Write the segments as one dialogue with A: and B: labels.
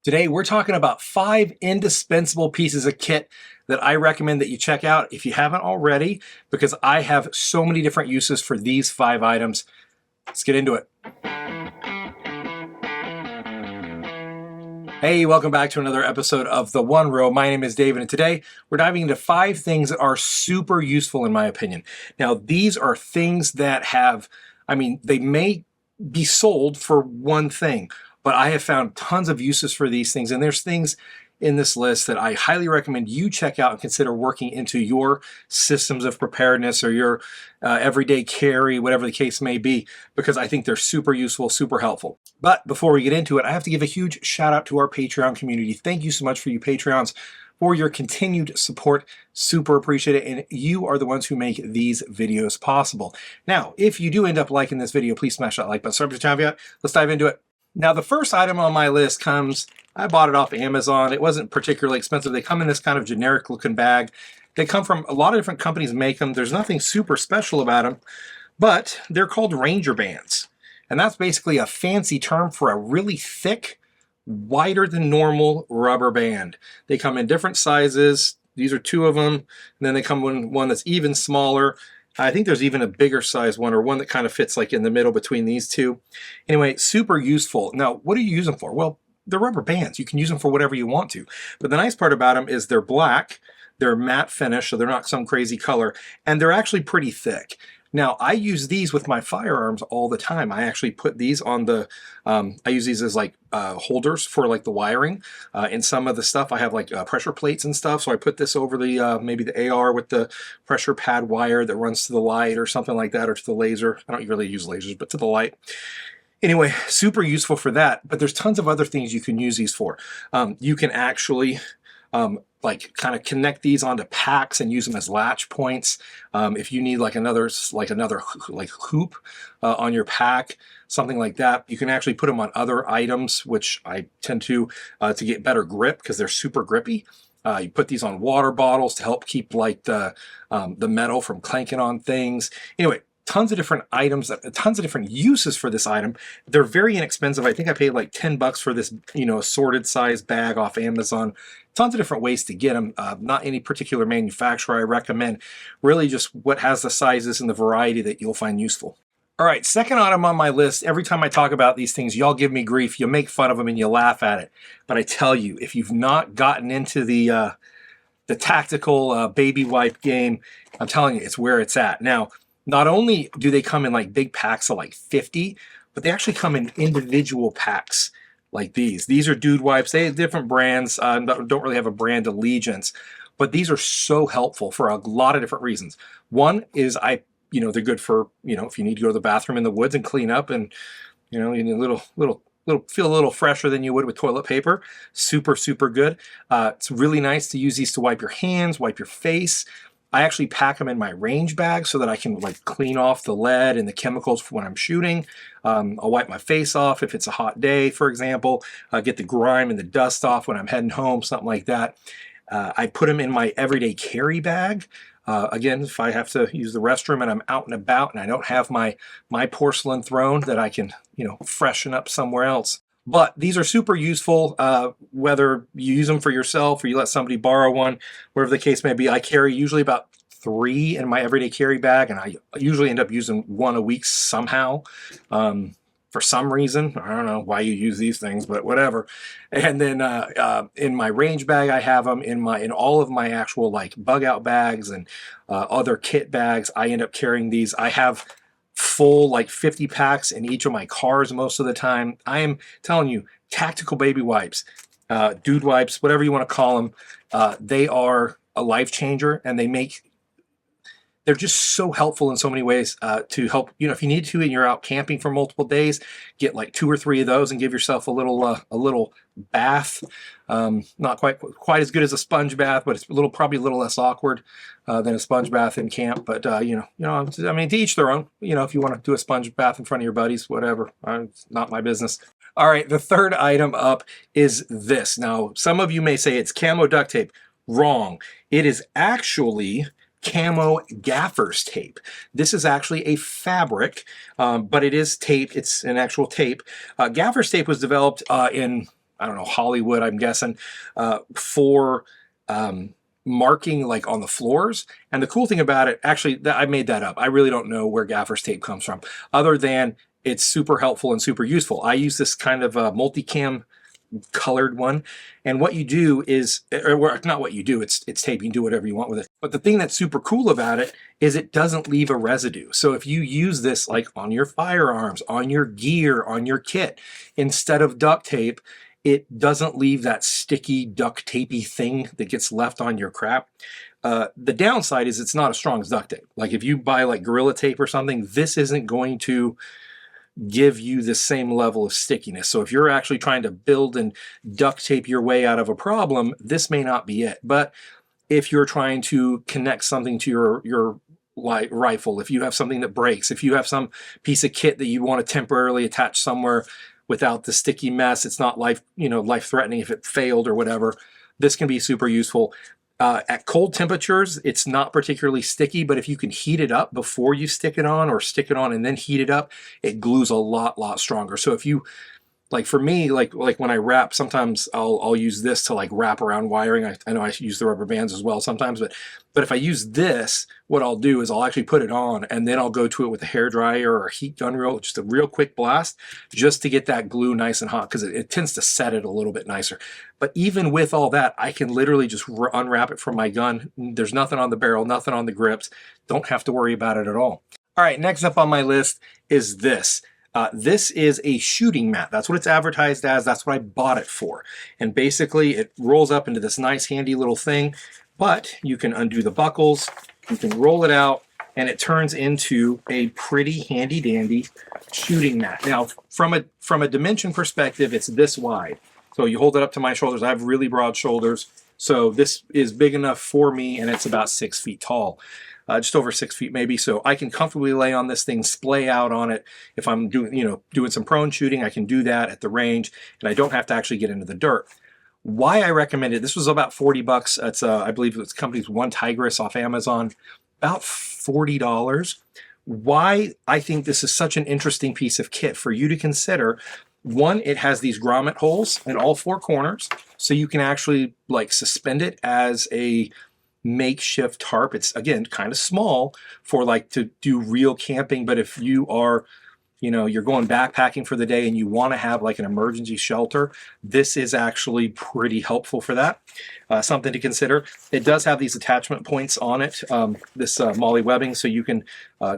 A: Today, we're talking about 5 indispensable pieces of kit that I recommend that you check out if you haven't already, because I have so many different uses for these 5 items. Let's get into it. Hey, welcome back to another episode of The One Row. My name is David, and today we're diving into 5 things that are super useful in my opinion. Now, these are things that they may be sold for one thing, but I have found tons of uses for these things, and there's things in this list that I highly recommend you check out and consider working into your systems of preparedness or your everyday carry, whatever the case may be, because I think they're super useful, super helpful. But before we get into it, I have to give a huge shout out to our Patreon community. Thank you so much for you Patreons for your continued support. Super appreciate it. And you are the ones who make these videos possible. Now, if you do end up liking this video, please smash that like button. Sorry for the caveat. Let's dive into it. Now, the first item on my list I bought it off Amazon. It wasn't particularly expensive. They come in this kind of generic looking bag. They come from a lot of different companies make them. There's nothing super special about them, but they're called Ranger bands. And that's basically a fancy term for a really thick, wider than normal rubber band. They come in different sizes. These are 2 of them. And then they come in one that's even smaller. I think there's even a bigger size one, or one that kind of fits like in the middle between these 2. Anyway, super useful. Now, what do you use them for? Well, they're rubber bands. You can use them for whatever you want to. But the nice part about them is they're black, they're matte finish, so they're not some crazy color, and they're actually pretty thick. Now, I use these with my firearms all the time. I actually put these on the, I use these as like holders for like the wiring. In some of the stuff, I have like pressure plates and stuff. So I put this over the, maybe the AR with the pressure pad wire that runs to the light or something like that, or to the laser. I don't really use lasers, but to the light. Anyway, super useful for that. But there's tons of other things you can use these for. You can actually like kind of connect these onto packs and use them as latch points. If you need like another hoop on your pack, something like that, you can actually put them on other items, which I tend to get better grip because they're super grippy. You put these on water bottles to help keep like the metal from clanking on things. Anyway, tons of different items, tons of different uses for this item. They're very inexpensive. I think I paid like $10 for this, assorted size bag off Amazon. Tons of different ways to get them. Not any particular manufacturer I recommend. Really just what has the sizes and the variety that you'll find useful. All right, second item on my list. Every time I talk about these things, y'all give me grief. You make fun of them and you laugh at it. But I tell you, if you've not gotten into the tactical baby wipe game, I'm telling you, it's where it's at. Now, not only do they come in like big packs of like 50, but they actually come in individual packs like these. These are dude wipes. They have different brands. Don't really have a brand allegiance, but these are so helpful for a lot of different reasons. One is they're good for, if you need to go to the bathroom in the woods and clean up and, you need feel a little fresher than you would with toilet paper. Super, super good. It's really nice to use these to wipe your hands, wipe your face. I actually pack them in my range bag so that I can like clean off the lead and the chemicals when I'm shooting. I'll wipe my face off if it's a hot day, for example. Get the grime and the dust off when I'm heading home, something like that. I put them in my everyday carry bag. Again, if I have to use the restroom and I'm out and about and I don't have my porcelain throne that I can, freshen up somewhere else. But these are super useful, whether you use them for yourself or you let somebody borrow one, whatever the case may be. I carry usually about 3 in my everyday carry bag, and I usually end up using 1 a week somehow. For some reason, I don't know why you use these things, but whatever. And then in my range bag, I have them in all of my actual like bug out bags and other kit bags. I end up carrying these. I have full like 50 packs in each of my cars most of the time. I am telling you, tactical baby wipes, dude wipes, whatever you want to call them, they are a life changer, and they're just so helpful in so many ways to help, if you need to and you're out camping for multiple days, get like 2 or 3 of those and give yourself a little bath. Not quite as good as a sponge bath, but it's probably a little less awkward than a sponge bath in camp. But to each their own. If you want to do a sponge bath in front of your buddies, whatever. It's not my business. All right, the third item up is this. Now, some of you may say it's camo duct tape. Wrong. It is actually camo gaffer's tape. This is actually a fabric, but it is tape. It's an actual tape. Gaffer's tape was developed in I don't know, Hollywood, I'm guessing, for marking like on the floors. And the cool thing about it, actually, I made that up. I really don't know where gaffer's tape comes from, other than it's super helpful and super useful. I use this kind of multicam colored one, and what you do is, or not what you do, it's tape, you can do whatever you want with it. But the thing that's super cool about it is it doesn't leave a residue. So if you use this like on your firearms, on your gear, on your kit, instead of duct tape, it doesn't leave that sticky duct tapey thing that gets left on your crap. The downside is it's not as strong as duct tape. Like if you buy like Gorilla Tape or something, this isn't going to give you the same level of stickiness. So if you're actually trying to build and duct tape your way out of a problem, this may not be it. But if you're trying to connect something to your rifle, if you have something that breaks, if you have some piece of kit that you want to temporarily attach somewhere without the sticky mess, it's not life-threatening if it failed or whatever, this can be super useful. At cold temperatures, it's not particularly sticky, but if you can heat it up before you stick it on, or stick it on and then heat it up, it glues a lot stronger. So if you, like for me, like when I wrap, sometimes I'll use this to like wrap around wiring. I know I use the rubber bands as well sometimes, but if I use this, what I'll do is I'll actually put it on and then I'll go to it with a hairdryer or a heat gun reel, just a real quick blast, just to get that glue nice and hot, because it tends to set it a little bit nicer. But even with all that, I can literally just unwrap it from my gun. There's nothing on the barrel, nothing on the grips. Don't have to worry about it at all. All right, next up on my list is this. This is a shooting mat. That's what it's advertised as. That's what I bought it for. And basically it rolls up into this nice handy little thing, but you can undo the buckles, you can roll it out, and it turns into a pretty handy dandy shooting mat. Now, from a dimension perspective, it's this wide. So you hold it up to my shoulders. I have really broad shoulders. So this is big enough for me, and it's about 6 feet tall. Just over 6 feet maybe, so I can comfortably lay on this thing, splay out on it. If I'm doing some prone shooting, I can do that at the range, and I don't have to actually get into the dirt. Why I recommend it, this was about 40 bucks. It's I believe it's company's One Tigress off Amazon, about $40. Why I think this is such an interesting piece of kit for you to consider. One, it has these grommet holes in all four corners, so you can actually like suspend it as a makeshift tarp. It's again kind of small for like to do real camping, but if you are, you're going backpacking for the day and you want to have like an emergency shelter, this is actually pretty helpful for that. Something to consider. It does have these attachment points on it, this MOLLE webbing, so you can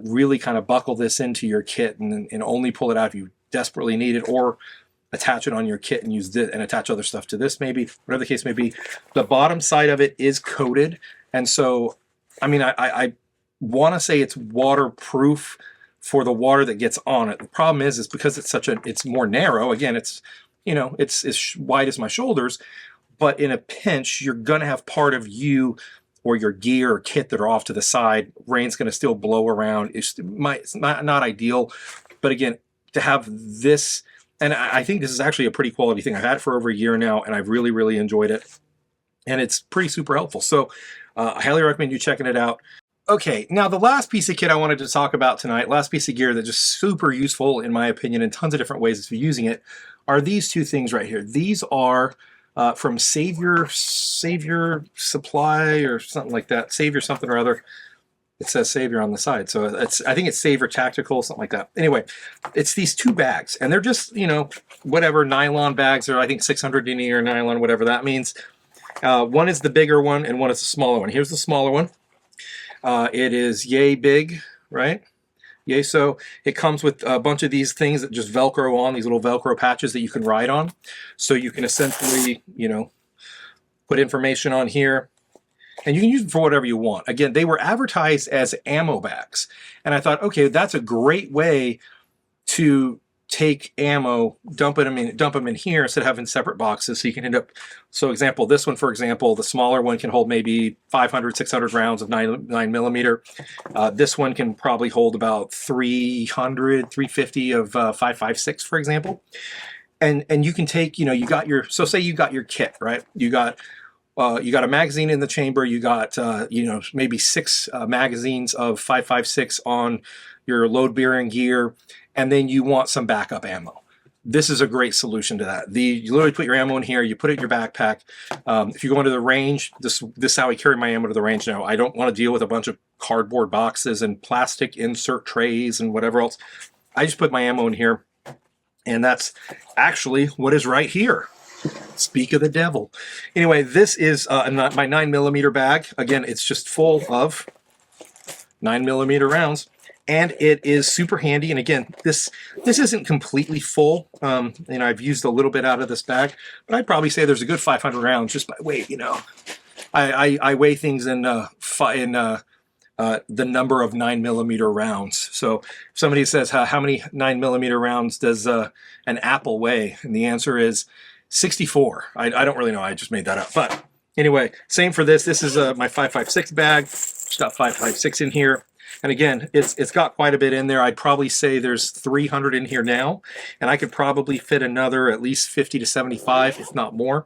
A: really kind of buckle this into your kit and only pull it out if you desperately need it, or attach it on your kit and use this and attach other stuff to this, maybe, whatever the case may be. The bottom side of it is coated, and so I mean I want to say it's waterproof for the water that gets on it. The problem is because it's more narrow. Again, it's it's as wide as my shoulders, but in a pinch you're gonna have part of you or your gear or kit that are off to the side. Rain's gonna still blow around. It's not ideal, but again, to have this. And I think this is actually a pretty quality thing. I've had it for over a year now, and I've really enjoyed it. And it's pretty super helpful. So I highly recommend you checking it out. Okay, now the last piece of kit I wanted to talk about tonight, last piece of gear that's just super useful in my opinion in tons of different ways if you're using it, are these two things right here. These are from Savior Supply or something like that. Savior something or other. It says Savior on the side, so I think it's Savior Tactical, something like that. Anyway, it's these two bags, and they're just, whatever, nylon bags, or I think 600 denier nylon, whatever that means. One is the bigger one, and one is the smaller one. Here's the smaller one. It is yay big, right? Yay, so it comes with a bunch of these things that just Velcro on, these little Velcro patches that you can ride on. So you can essentially, put information on here. And you can use them for whatever you want. Again, they were advertised as ammo bags. And I thought, okay, that's a great way to take ammo, dump them in here instead of having separate boxes. So you can end up, example, this one, for example, the smaller one can hold maybe 500, 600 rounds of 9mm. This one can probably hold about 300, 350 of 5.56, for example. And you can take, say you got your kit, right? You got a magazine in the chamber, you got, maybe 6 magazines of 5.56 on your load bearing gear, and then you want some backup ammo. this is a great solution to that. You literally put your ammo in here, you put it in your backpack. If you go into the range, this is how I carry my ammo to the range now. I don't want to deal with a bunch of cardboard boxes and plastic insert trays and whatever else. I just put my ammo in here, and that's actually what is right here. Speak of the devil. Anyway, this is my 9mm bag. Again, it's just full of 9mm rounds, and it is super handy. And again, this isn't completely full. You know, I've used a little bit out of this bag, but I'd probably say there's a good 500 rounds just by weight. You know, I weigh things in the number of 9mm rounds. So if somebody says, how many 9mm rounds does an apple weigh? And the answer is 64. I don't really know. I just made that up. But anyway, same for this. This is my 5.56 bag. It's got 5.56 in here. And again, it's got quite a bit in there. I'd probably say there's 300 in here now. And I could probably fit another at least 50 to 75, if not more.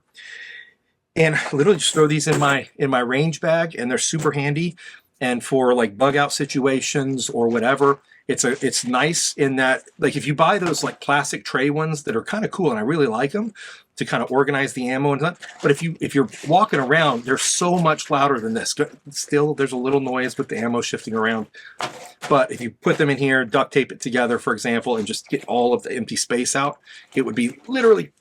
A: And literally just throw these in my range bag, and they're super handy. And for like bug out situations or whatever, it's nice in that, like, if you buy those like plastic tray ones that are kind of cool, and I really like them to kind of organize the ammo and stuff, but if you're walking around, they're so much louder than this. Still, there's a little noise with the ammo shifting around, but if you put them in here, duct tape it together, for example, and just get all of the empty space out, it would be literally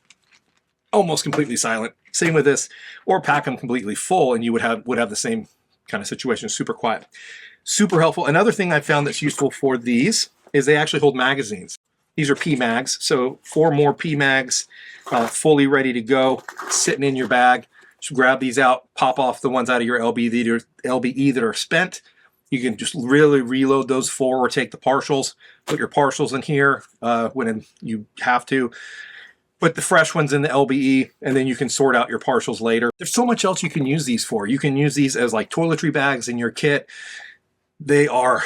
A: almost completely silent. Same with this, or pack them completely full, and you would have the same kind of situation. Super quiet, super helpful. Another thing I found that's useful for these is they actually hold magazines. These are P mags, so 4 more P mags, fully ready to go, sitting in your bag. Just grab these out, pop off the ones out of your LBE that are spent. You can just really reload those 4, or take the partials. Put your partials in here when you have to. Put the fresh ones in the LBE, and then you can sort out your partials later. There's so much else you can use these for. You can use these as like toiletry bags in your kit. They are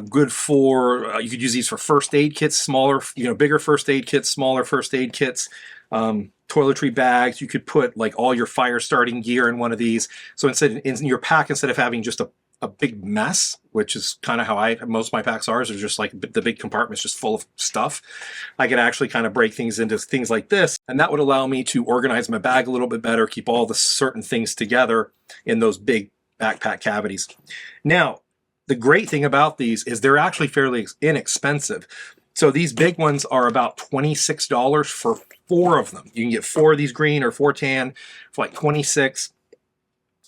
A: good for, you could use these for first aid kits, smaller, bigger first aid kits, smaller first aid kits, toiletry bags. You could put like all your fire starting gear in one of these. So instead, in your pack, instead of having just a big mess, which is kind of how most of my packs are, is just like the big compartment's just full of stuff, I could actually kind of break things into things like this, and that would allow me to organize my bag a little bit better, keep all the certain things together in those big backpack cavities. Now, the great thing about these is they're actually fairly inexpensive. So these big ones are about $26 for 4 of them. You can get 4 of these green or 4 tan for like $26.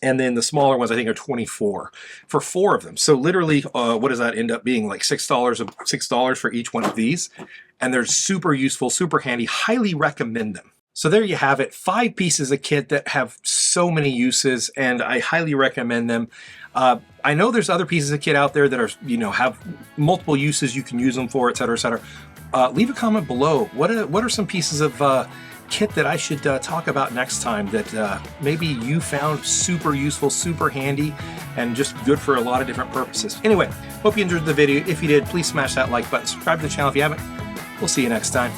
A: And then the smaller ones, I think, are $24 for 4 of them. So literally, what does that end up being? Like $6 for each one of these. And they're super useful, super handy. Highly recommend them. So there you have it. 5 pieces of kit that have so many uses, and I highly recommend them. I know there's other pieces of kit out there that are, have multiple uses you can use them for, et cetera, et cetera. Leave a comment below. What are some pieces of kit that I should talk about next time that maybe you found super useful, super handy, and just good for a lot of different purposes. Anyway, hope you enjoyed the video. If you did, please smash that like button, subscribe to the channel if you haven't. We'll see you next time.